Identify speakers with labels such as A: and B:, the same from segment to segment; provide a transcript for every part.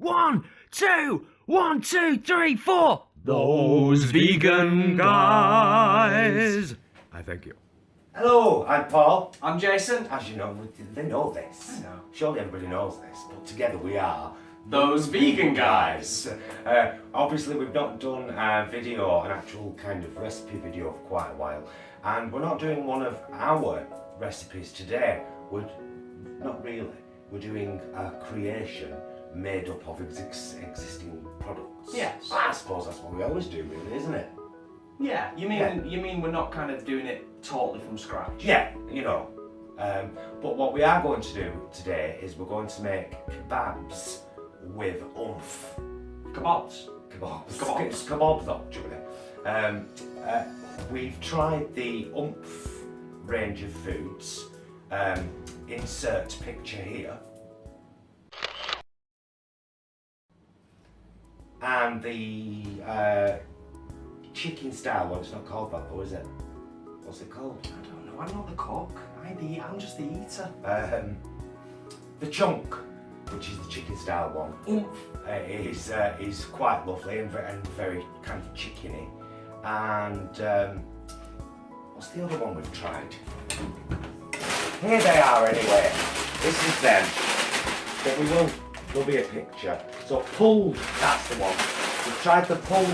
A: 1, 2, 1, 2, 3, 4.
B: Those vegan guys.
A: I thank you.
C: Hello, I'm Paul.
B: I'm Jason.
C: As you know, they know this.
B: I know.
C: Surely everybody knows this, but together we are
B: Those vegan guys.
C: Obviously, we've not done a video, an actual kind of recipe video for quite a while, and we're not doing one of our recipes today. Not really. We're doing a creation made up of existing products.
B: Yes.
C: I suppose that's what we always do, really, isn't it?
B: Yeah, you mean we're not kind of doing it totally from scratch?
C: Yeah, you know. But what we are going to do today is we're going to make kebabs with Oumph.
B: Kebabs.
C: Kebabs. It's kebabs, actually. We've tried the Oumph range of foods. Insert picture here. And the chicken style one, it's not called that though, is it? What's it called?
B: I don't know, I'm not the cook. I'm just the eater.
C: The chunk, which is the chicken style one, is quite lovely and very kind of chickeny. And what's the other one we've tried? Here they are anyway. This is them. But there'll be a picture. So pulled, that's the one. We've tried the pulled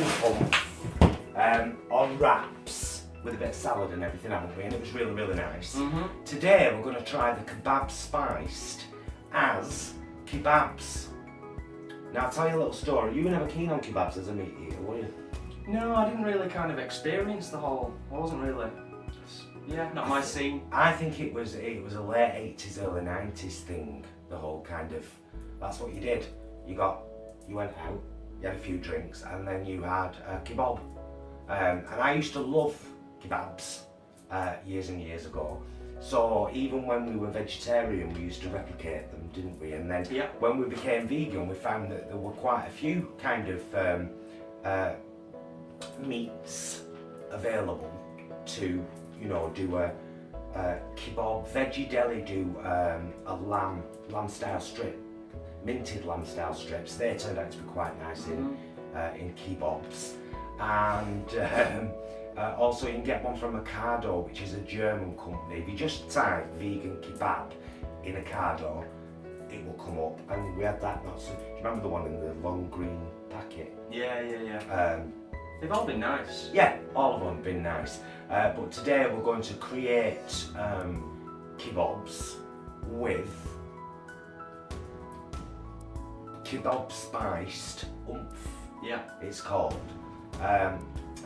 C: Oumph on wraps with a bit of salad and everything, haven't we? And it was really, really nice.
B: Mm-hmm.
C: Today we're going to try the kebab spiced as kebabs. Now I'll tell you a little story. You were never keen on kebabs as a meat eater, were you?
B: No, I didn't really kind of experience the whole. I wasn't really. Yeah, not my scene.
C: I think it was a late 80s, early 90s thing. The whole kind of, that's what you did. You went out, you had a few drinks, and then you had a kebab. And I used to love kebabs years and years ago. So even when we were vegetarian, we used to replicate them, didn't we? And then when we became vegan, we found that there were quite a few kind of meats available to, do a kebab. Veggie Deli do a lamb style strip, minted lamb style strips. They turned out to be quite nice in kebabs. And also you can get one from Ocado, which is a German company. If you just type vegan kebab in Ocado, it will come up. And we had that do you remember the one in the long green packet?
B: Yeah. They've all been nice.
C: Yeah, all of them have been nice. But today we're going to create kebabs with kebab spiced Oumph.
B: Yeah.
C: It's called.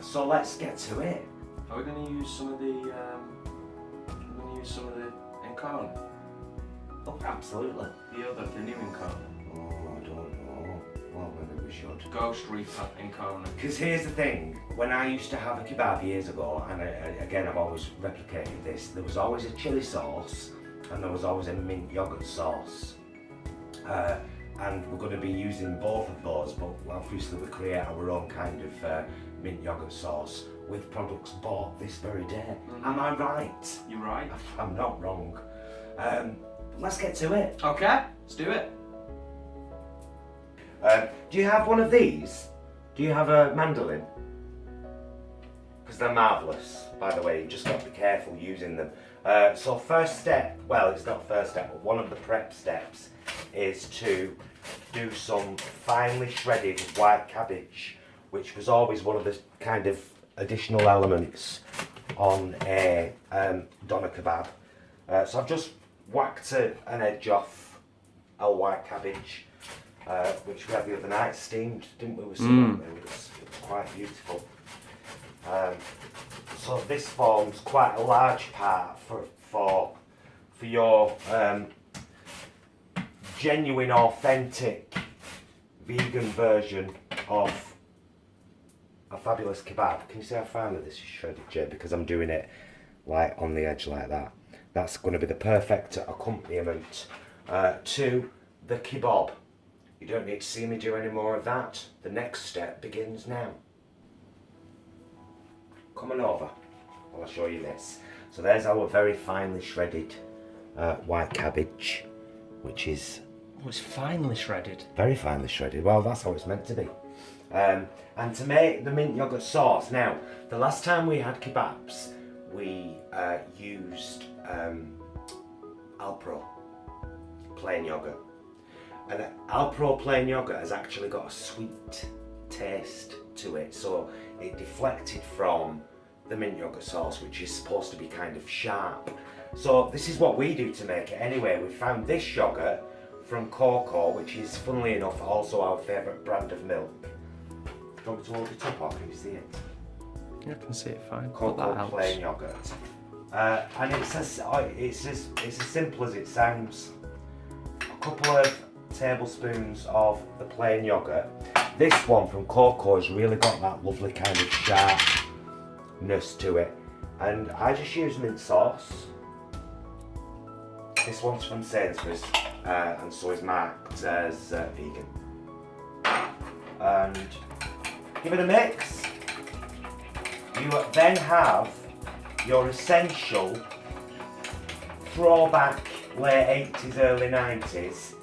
C: So let's get to it.
B: Are we going to use some of the? Incarnate?
C: Oh, absolutely.
B: The new incarnate.
C: Oh, I don't know. Well, maybe we should.
B: Ghost Reaper incarnate.
C: Because here's the thing, when I used to have a kebab years ago, and again I've always replicated this, there was always a chilli sauce and there was always a mint yogurt sauce. And we're going to be using both of those, but obviously we create our own kind of mint yogurt sauce with products bought this very day. Am I right?
B: You're right.
C: I'm not wrong. Let's get to it.
B: Okay, let's do it.
C: Do you have one of these? Do you have a mandolin? Because they're marvellous, by the way. You just got to be careful using them. So first step, well, it's not first step, but one of the prep steps is to do some finely shredded white cabbage, which was always one of the kind of additional elements on a doner kebab. So I've just whacked an edge off a white cabbage, which we had the other night, steamed, didn't we? With some it was quite beautiful. So this forms quite a large part for your genuine, authentic, vegan version of a fabulous kebab. Can you see how finely this is shredded, Jay? Because I'm doing it like on the edge like that. That's going to be the perfect accompaniment to the kebab. You don't need to see me do any more of that. The next step begins now. Come on over, I'll show you this. So there's our very finely shredded white cabbage, which is
B: Oh, it's finely shredded.
C: Very finely shredded. Well, that's how it's meant to be. And to make the mint yogurt sauce, now, the last time we had kebabs, we used Alpro plain yogurt. And Alpro plain yogurt has actually got a sweet taste to it, so it deflected from the mint yogurt sauce, which is supposed to be kind of sharp. So this is what we do to make it anyway. We found this yogurt from Cocoa, which is, funnily enough, also our favourite brand of milk. Do you want me to hold it up or can you see it?
B: Yeah, I can see it fine.
C: Cocoa plain yogurt. And it's as simple as it sounds. A couple of tablespoons of the plain yogurt. This one from Cocoa has really got that lovely kind of sharpness to it. And I just use mint sauce. This one's from Sainsbury's, and so is marked as vegan. And give it a mix. You then have your essential throwback late 80s, early 90s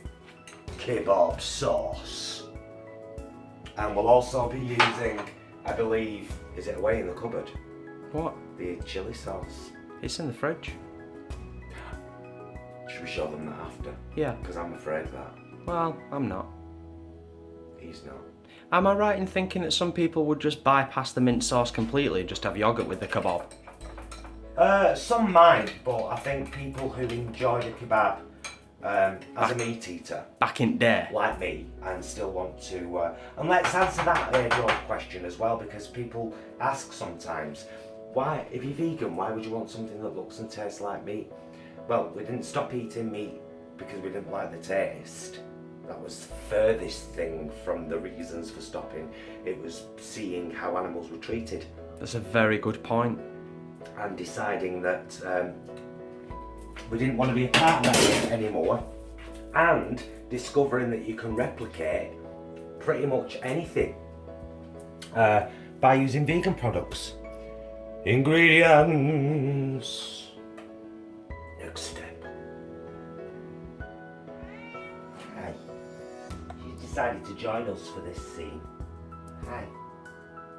C: kebab sauce. And we'll also be using, I believe, is it away in the cupboard?
B: What?
C: The chilli sauce.
B: It's in the fridge.
C: Should we show them that after?
B: Yeah.
C: Because I'm afraid that.
B: Well, I'm not.
C: He's not.
B: Am I right in thinking that some people would just bypass the mint sauce completely and just have yogurt with the kebab?
C: Some might, but I think people who enjoy the kebab as a meat eater,
B: Back in there.
C: like me, and still want to. And let's answer that age-old question as well, because people ask sometimes, why, if you're vegan, why would you want something that looks and tastes like meat? Well, we didn't stop eating meat because we didn't like the taste. That was the furthest thing from the reasons for stopping. It was seeing how animals were treated.
B: That's a very good point.
C: And deciding that we didn't want to be a part of that anymore. And discovering that you can replicate pretty much anything by using vegan products. Ingredients. Next step. Hi. You decided to join us for this scene. Hi.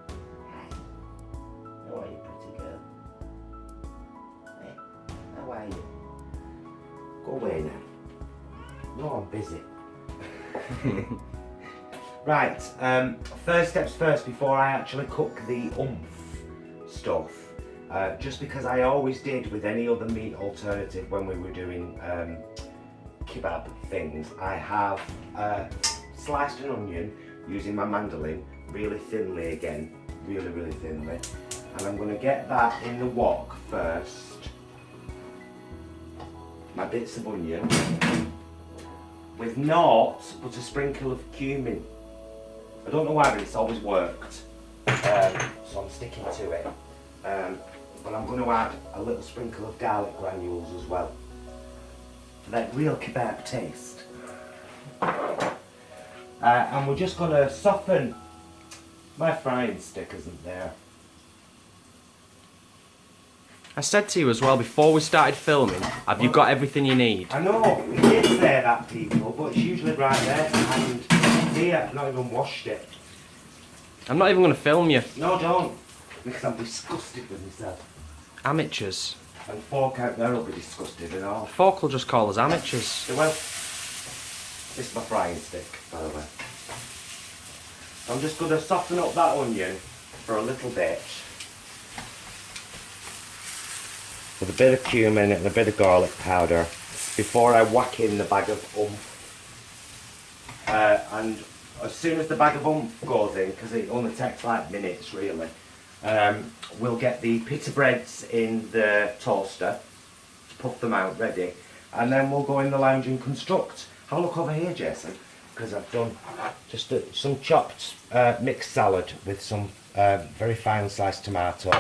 C: Hi. How are you, pretty girl? Hey, how are you? Go away now. No, I'm busy. Right, first steps first before I actually cook the Oumph stuff. Just because I always did with any other meat alternative when we were doing kebab things, I have sliced an onion using my mandolin really thinly again, really thinly. And I'm going to get that in the wok first. My bits of onion with naught but a sprinkle of cumin. I don't know why, but it's always worked, so I'm sticking to it. But I'm going to add a little sprinkle of garlic granules as well, for that real kebab taste. And we're just going to soften. My frying stick isn't there.
B: I said to you as well before we started filming, have you got everything you need?
C: I know, we did say that, people, but it's usually right there. And here, I've not even washed it.
B: I'm not even going to film you.
C: No, don't, because I'm disgusted with myself.
B: Amateurs.
C: And Fork out there will be disgusted and all.
B: Folk will just call us amateurs.
C: Well, this is my frying stick, by the way. I'm just going to soften up that onion for a little bit. With a bit of cumin and a bit of garlic powder before I whack in the bag of Oumph. And as soon as the bag of Oumph goes in, because it only takes like minutes really, we'll get the pita breads in the toaster to puff them out ready, and then we'll go in the lounge and construct. Have a look over here, Jason, because I've done just some chopped mixed salad with some very fine sliced tomato,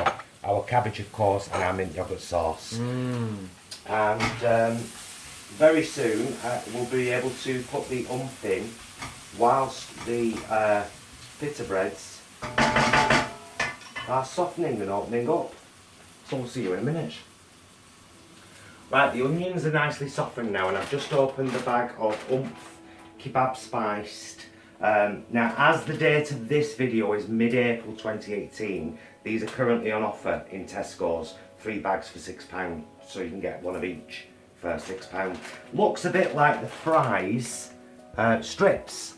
C: our cabbage of course, and our mint yogurt sauce. And very soon we'll be able to put the Oumph in whilst the pita breads are softening and opening up. So we'll see you in a minute. Right, the onions are nicely softened now, and I've just opened the bag of Oumph kebab spiced. Now, as the date of this video is mid-April 2018, these are currently on offer in Tesco's. 3 bags for £6, so you can get one of each for £6. Looks a bit like the fries strips.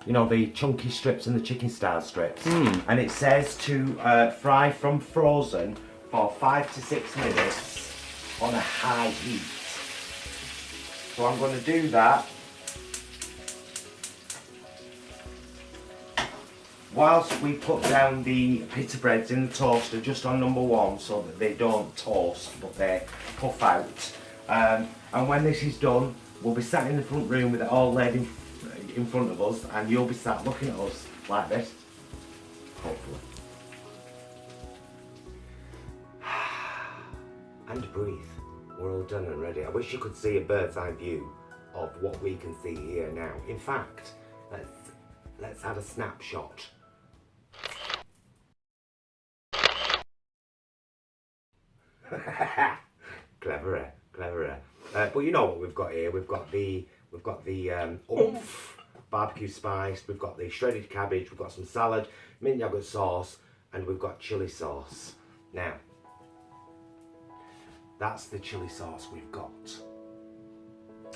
C: You know, the chunky strips and the chicken style strips. And it says to fry from frozen for 5 to 6 minutes on a high heat. So I'm going to do that whilst we put down the pita breads in the toaster just on number 1 so that they don't toast but they puff out. And when this is done, we'll be sat in the front room with it all laid in front of us, and you'll be sat looking at us like this, hopefully. And breathe. We're all done and ready. I wish you could see a bird's eye view of what we can see here now. In fact, let's add a snapshot. Cleverer. But you know what we've got here. We've got the Oumph barbecue spice. We've got the shredded cabbage. We've got some salad, mint yogurt sauce, and we've got chili sauce. Now, that's the chili sauce we've got.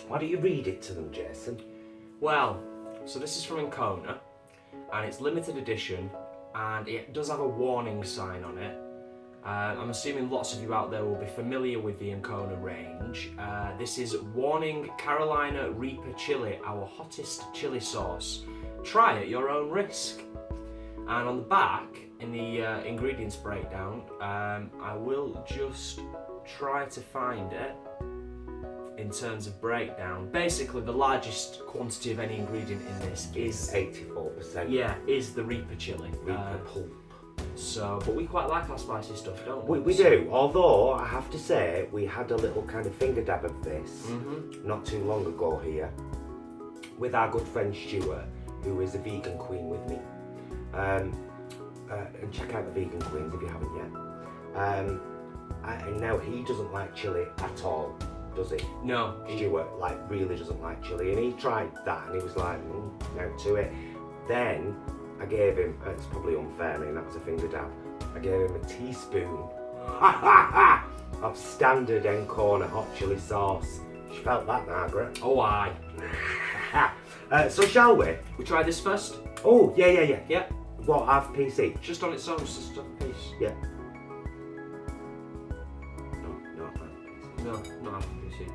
C: Why don't you read it to them, Jason?
B: Well, so this is from Ancona, and it's limited edition, and it does have a warning sign on it. I'm assuming lots of you out there will be familiar with the Ancona range. This is Warning Carolina Reaper Chili, our hottest chili sauce. Try at your own risk. And on the back, in the ingredients breakdown, I will just try to find it in terms of breakdown. Basically, the largest quantity of any ingredient in this is
C: 84%.
B: Yeah, is the Reaper chili.
C: Reaper pulp.
B: So, but we quite like our spicy stuff, don't we?
C: We do, although I have to say we had a little kind of finger dab of this not too long ago here with our good friend Stuart, who is a vegan queen with me. And check out the vegan queens if you haven't yet. And now he doesn't like chili at all, does he?
B: No.
C: Stuart really doesn't like chili, and he tried that and he was like, no to it. Then I gave him, it's probably unfair, I mean that was a finger dab, I gave him a teaspoon of standard Ancona hot chili sauce. She felt that, Margaret.
B: Oh, aye.
C: So shall we?
B: We try this first?
C: Oh, yeah.
B: Yeah.
C: What, half piece each?
B: Just on its own, just a piece.
C: Yeah. No, not half piece.
B: No, not half a piece each.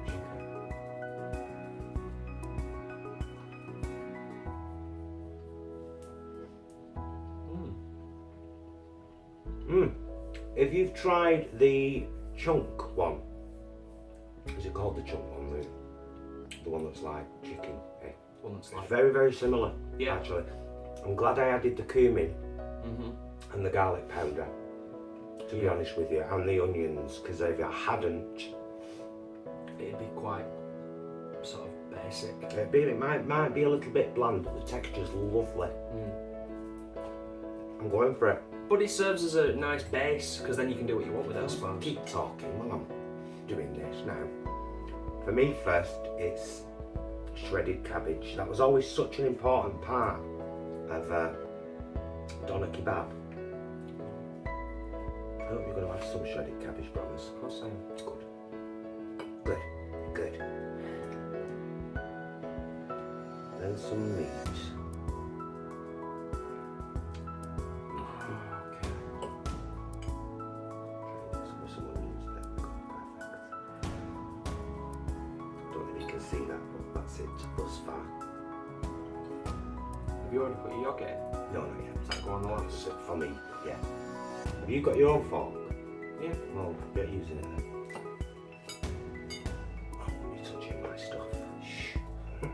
C: If you've tried the chunk one, is it called the chunk one? The one that's like chicken, eh?
B: One that's like...
C: Very, very similar,
B: Yeah.
C: actually. I'm glad I added the cumin and the garlic powder, to be honest with you, and the onions, because if I hadn't...
B: It'd be quite sort of basic.
C: It might be a little bit bland, but the texture's lovely. I'm going for it.
B: But it serves as a nice base, because then you can do what you want with it, I suppose.
C: Keep talking while I'm doing this now. For me first, it's shredded cabbage. That was always such an important part of doner kebab. I hope you're going to have some shredded cabbage, brothers.
B: Of course I am.
C: Good. Then some meat. See that, but that's it thus far.
B: Have you already put your yogurt in?
C: No, not yet.
B: Does that go on the last?
C: For me, yeah. Have you got your own fork?
B: Yeah.
C: Well, get using it then. Oh, you're touching my stuff. Shh. I'm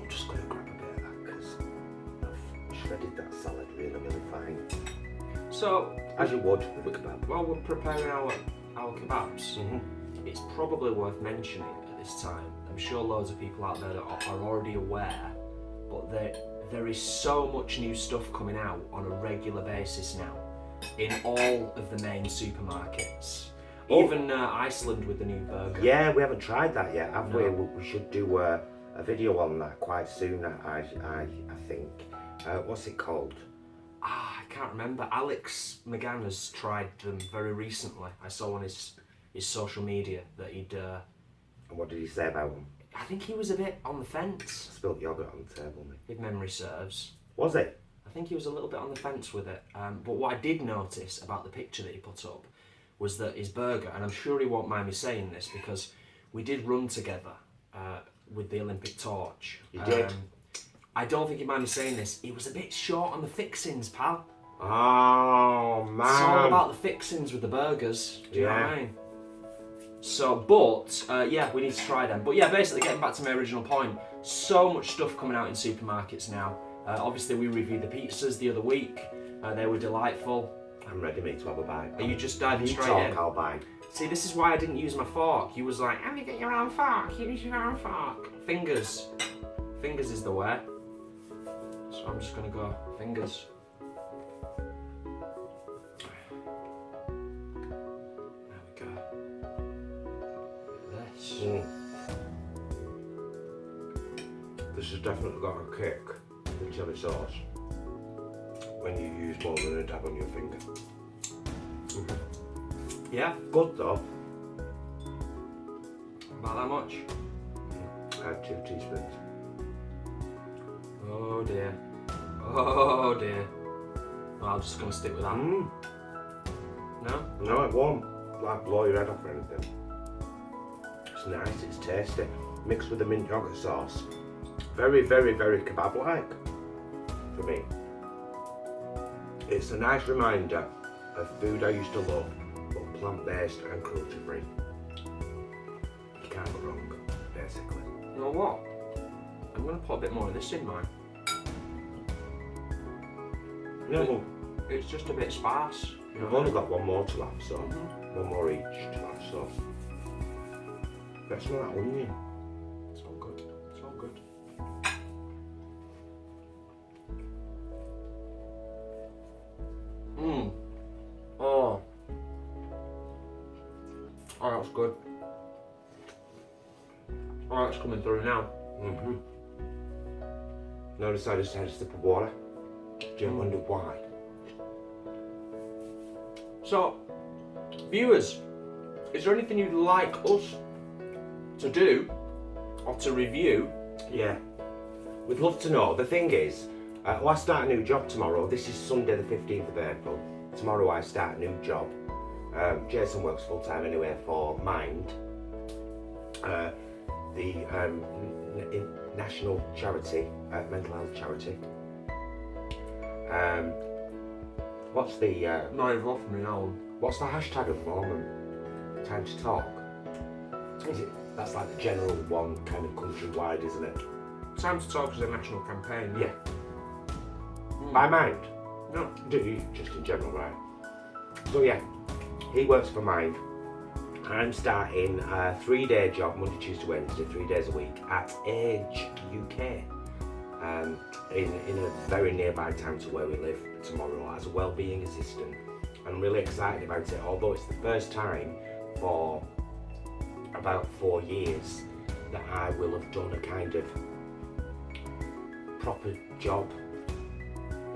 C: just going to grab a bit of that because I've shredded that salad really, really fine.
B: So,
C: as you would with a kebab.
B: While we're preparing our kebabs, it's probably worth mentioning at this time. I'm sure loads of people out there that are already aware, but there is so much new stuff coming out on a regular basis now in all of the main supermarkets. Even Iceland with the new burger.
C: Yeah, we haven't tried that yet, have we?
B: No.
C: We should do a video on that quite soon, I think. What's it called?
B: I can't remember. Alex McGann has tried them very recently. I saw on his social media that he'd...
C: And what did he say about them?
B: I think he was a bit on the fence,
C: Spilled yogurt on the table, mate.
B: if memory serves.
C: Was it?
B: I think he was a little bit on the fence with it. But what I did notice about the picture that he put up was that his burger, and I'm sure he won't mind me saying this because we did run together with the Olympic torch.
C: You did?
B: I don't think he'd mind me saying this. He was a bit short on the fixings, pal.
C: Oh, man.
B: It's all about the fixings with the burgers. Do you know what I mean? So, but, yeah, we need to try them. But yeah, basically getting back to my original point, so much stuff coming out in supermarkets now. Obviously, we reviewed the pizzas the other week. They were delightful.
C: I'm ready, mate, to have a bite.
B: Are you just diving
C: You
B: straight
C: talk,
B: in?
C: I'll bite.
B: See, this is why I didn't use my fork. You was like, have you got your own fork? Use your own fork. Fingers. Fingers is the way. So I'm just going to go fingers. There we go. This.
C: This has definitely got a kick, the chili sauce, when you use more than a dab on your finger.
B: Yeah,
C: Good though.
B: about that much.
C: Add 2 teaspoons.
B: Oh dear. Oh dear. Well, I'm just going to stick with that. No?
C: No, it won't like blow your head off or anything. It's nice, it's tasty. Mixed with the mint yogurt sauce. Very, very, very kebab-like for me. It's a nice reminder of food I used to love, but plant-based and cruelty-free. You can't go wrong, basically.
B: You know what? I'm going to put a bit more of this in mine.
C: Yeah, well,
B: It's just a bit sparse. You
C: we've
B: know?
C: only got one more to have, so one more each to have, so. Let's smell that onion.
B: It's all good. It's all good. Oh. Oh, that's good. Oh, that's coming through now.
C: Notice I just had a sip of water. Do you wonder why?
B: So, viewers, is there anything you'd like us to do or to review?
C: Yeah, we'd love to know. The thing is, I start a new job tomorrow. This is Sunday the 15th of April. Tomorrow I start a new job. Jason works full time anyway for Mind, the national charity, mental health charity. What's the
B: No, you've lost me now.
C: what's the hashtag at the moment? Time to talk. Is it? That's like the general one, kind of countrywide, isn't it?
B: Time to Talk is a national campaign.
C: Yeah. By Mind.
B: No.
C: Just in general, right? So yeah, he works for Mind. I'm starting a 3-day job, Monday, Tuesday, Wednesday, 3 days a week at Age UK, in a very nearby town to where we live tomorrow as a wellbeing assistant. I'm really excited about it, although it's the first time for about 4 years that I will have done a kind of proper job,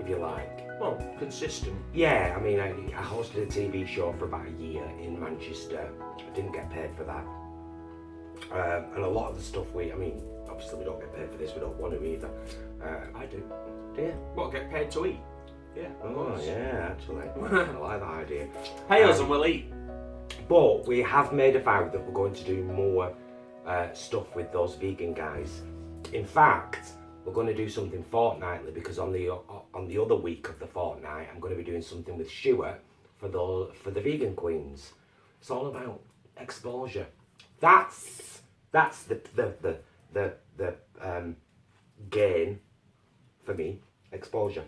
C: if you like.
B: Well, consistent.
C: Yeah, I mean, I hosted a TV show for about a year in Manchester. I didn't get paid for that. And a lot of the stuff obviously we don't get paid for this, we don't want to either.
B: I do.
C: Do you?
B: What, get paid to eat? Yeah, of
C: Oh,
B: course.
C: yeah, actually. I like that idea.
B: Pay us and we'll eat.
C: But we have made a vow that we're going to do more stuff with those vegan guys. In fact, we're going to do something fortnightly because on the other week of the fortnight, I'm going to be doing something with Stuart for the vegan queens. It's all about exposure. That's the gain for me. Exposure.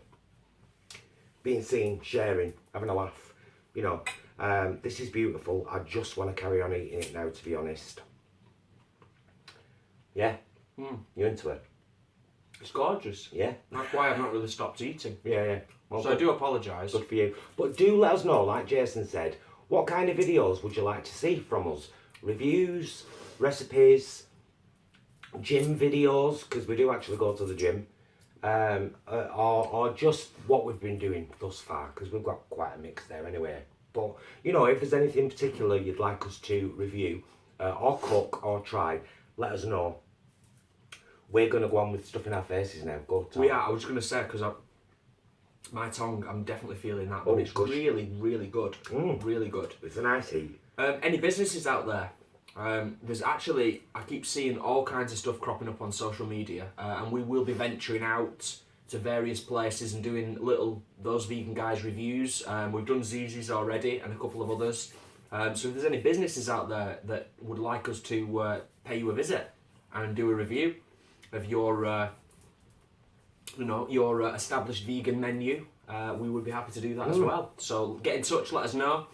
C: Being seen, sharing, having a laugh. You know, this is beautiful. I just want to carry on eating it now, to be honest. Yeah. You into it?
B: It's gorgeous.
C: Yeah.
B: That's why I've not really stopped eating.
C: Yeah. Well,
B: So I do apologise.
C: good for you. But do let us know, like Jason said, What kind of videos would you like to see from us? Reviews, recipes, gym videos, because we do actually go to the gym, or just what we've been doing thus far, because we've got quite a mix there anyway. But, you know, if there's anything in particular you'd like us to review, or cook, or try, let us know. We're going to go on with stuff in our faces now. Go, Tom.
B: We are. I was just going to say, because my tongue, I'm definitely feeling that, but it's
C: gosh.
B: really, really good. Really good.
C: It's a nice heat.
B: Any businesses out there? There's actually, I keep seeing all kinds of stuff cropping up on social media, and we will be venturing out to various places and doing those vegan guys reviews. We've done Zizi's already and a couple of others. So if there's any businesses out there that would like us to pay you a visit and do a review of your your established vegan menu, we would be happy to do that as well. So get in touch, let us know.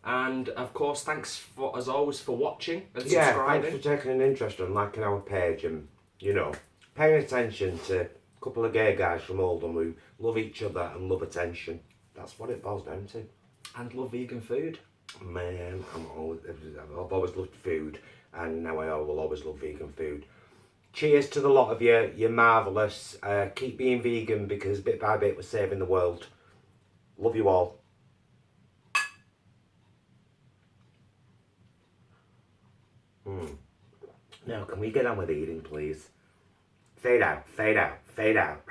B: And of course, thanks as always for watching and subscribing.
C: Thanks for taking an interest in liking our page and, you know, paying attention to a couple of gay guys from Oldham who love each other and love attention. That's what it boils down to.
B: And love vegan food.
C: Man, I've always loved food, and now I will always love vegan food. Cheers to the lot of you. You're marvellous. Keep being vegan, because bit by bit we're saving the world. Love you all. Now, can we get on with eating, please? Fade out, fade out, fade out.